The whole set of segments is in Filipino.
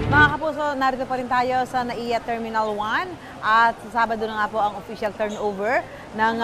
Mga kapuso, narito pa rin tayo sa NAIA Terminal 1 at sa Sabado na nga po ang official turnover ng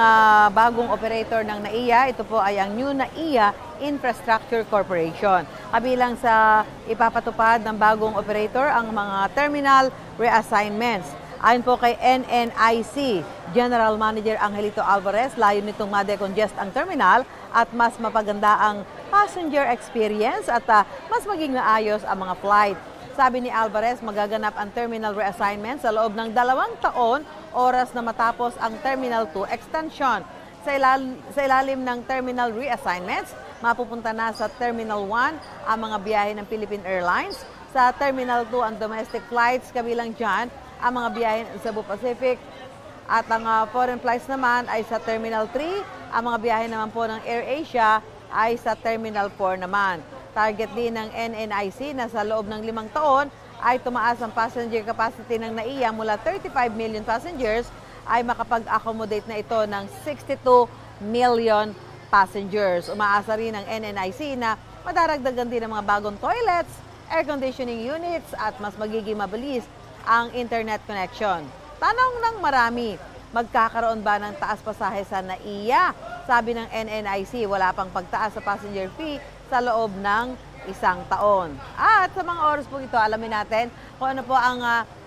bagong operator ng NAIA. Ito po ay ang New NAIA Infrastructure Corporation. Kabilang sa ipapatupad ng bagong operator ang mga terminal reassignments. Ayon po kay NNIC General Manager Angelito Alvarez, layo nitong ma-decongest ang terminal at mas mapaganda ang passenger experience at mas maging maayos ang mga flight. Sabi ni Alvarez, magaganap ang terminal reassignment sa loob ng 2 taon, oras na matapos ang Terminal 2 extension. Sa ilalim ng terminal reassignments, mapupunta na sa Terminal 1 ang mga biyahe ng Philippine Airlines. Sa Terminal 2 ang domestic flights, kabilang dyan ang mga biyahe ng Cebu Pacific. At ang foreign flights naman ay sa Terminal 3, ang mga biyahe naman po ng AirAsia ay sa Terminal 4 naman. Target din ng NNIC na sa loob ng 5 taon ay tumaas ang passenger capacity ng NAIA mula 35 million passengers ay makapag-accommodate na ito ng 62 million passengers. Umaasa rin ng NNIC na madaragdagan din ng mga bagong toilets, air conditioning units at mas magiging mabilis ang internet connection. Tanong ng marami, magkakaroon ba ng taas pasahe sa NAIA? Sabi ng NNIC, wala pang pagtaas sa passenger fee sa loob ng 1 taon. At sa mga oras po ito, alamin natin kung ano po ang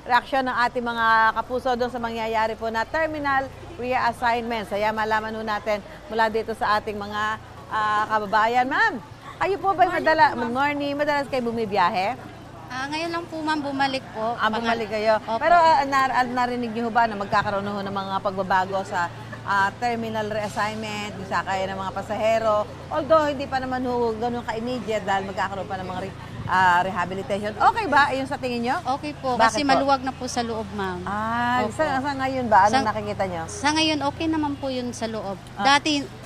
reaksyon ng ating mga kapuso doon sa mangyayari po na terminal reassignment. Kaya malaman po natin mula dito sa ating mga kababayan. Ma'am, kayo po ba madalas kayo bumibiyahe? Ngayon lang po ma'am, bumalik po. Bumalik kayo. Opo. Pero narinig niyo ba na magkakaroon ng mga pagbabago sa terminal reassignment, sakay ng mga pasahero? Although hindi pa naman ganun ka-immediate dahil magkakaroon pa ng mga rehabilitation. Okay ba? Ayun sa tingin nyo? Okay po, Bakit kasi po? maluwag na po sa loob ma'am. Opo. Sa ngayon ba? Anong Sa- nakikita nyo? Sa ngayon, okay naman po yun sa loob.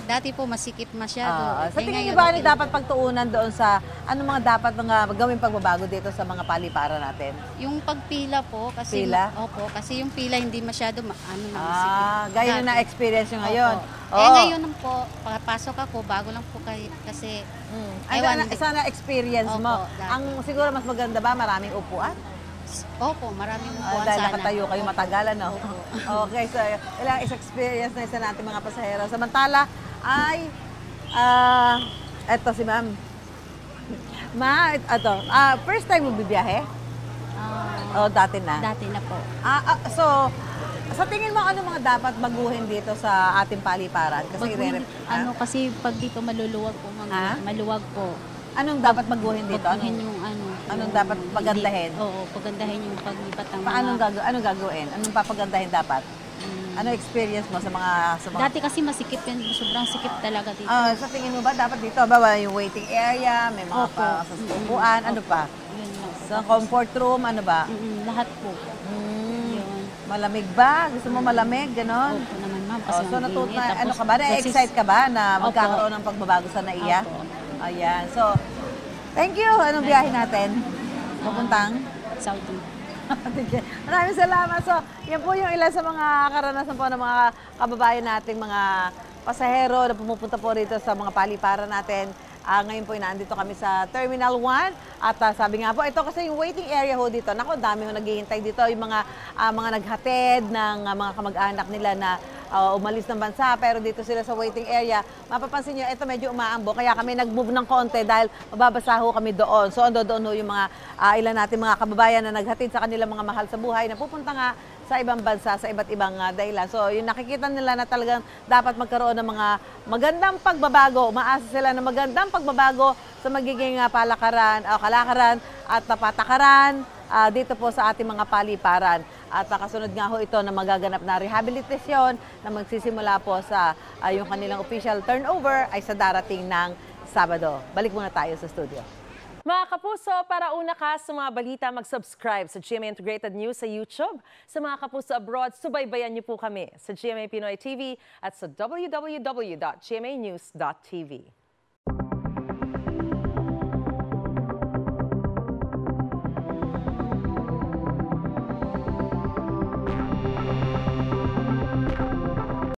Dati po masikip masyado. Sa tingin nyo ba ano dapat pagtuunan doon sa anong mga dapat gawing pagbabago dito sa mga paliparan natin? Yung pagpila po, kasi Pila? Opo, kasi yung pila hindi masyado masikip. Gaya na na-experience nyo ngayon. Opo. Ngayon po, papasok ako, bago lang po kasi Sana experience mo. Opo, dati. Ang siguro mas maganda ba, maraming upuan? Opo, maraming upuan Dahil sana. nakatayo kayo matagal, ano? Okay, so ilang experience na isa natin mga pasahero. Samantala ay, eto si ma'am. First time mo bibiyahe? Dati na. Dati na po. So, sa tingin mo, ano mga dapat baguhin dito sa ating paliparan? Kasi pag dito maluluwag po, maluwag po. Anong dapat baguhin dito? Baguhin yung Anong dapat pagandahin? Oo, pagandahin yung paglipat ng Anong gagawin? Anong papagandahin dapat? Ano experience mo sa mga... Dati kasi masikip yun, sobrang sikip talaga dito. Sa tingin mo ba dapat dito? Yung waiting area, may mga upuan, ano pa? Yun lang. Sa comfort room, ano ba? Lahat po. Yun. Malamig ba? Gusto mo malamig? Ganon? Opo naman ma'am, kasi Ano ka ba? Na-excite ka ba na magkakaroon ng pagbabago sa NAIA? Opo. Ayan. So, thank you. Anong biyahe natin? Pupuntang? Saudi. Maraming salamat. So, yan po yung ilan sa mga karanasan po ng mga kababayan nating mga pasahero na pumupunta po rito sa mga paliparan natin. Ngayon po, inaandito kami sa Terminal 1 at sabi nga po, ito kasi yung waiting area ho dito. Naku, dami ho naghihintay dito. Yung mga naghatid ng mga kamag-anak nila na umalis ng bansa, pero dito sila sa waiting area. Mapapansin nyo, ito medyo umaambo, kaya kami nag-move ng konti dahil mababasa ho kami doon. So, doon ho yung mga ilan natin mga kababayan na naghatid sa kanilang mga mahal sa buhay na pupunta nga sa ibang bansa, sa iba't ibang dahilan. So, yung nakikita nila na talagang dapat magkaroon ng mga magandang pagbabago. Umaasa sila ng magandang pagbabago sa magiging kalakaran at patakaran dito po sa ating mga paliparan. At kasunod nga ho ito na magaganap na rehabilitasyon na magsisimula po sa yung kanilang official turnover ay sa darating ng Sabado. Balik muna tayo sa studio. Mga kapuso, para una ka sa mga balita, mag-subscribe sa GMA Integrated News sa YouTube. Sa mga kapuso abroad, subaybayan niyo po kami sa GMA Pinoy TV at sa www.gmanews.tv.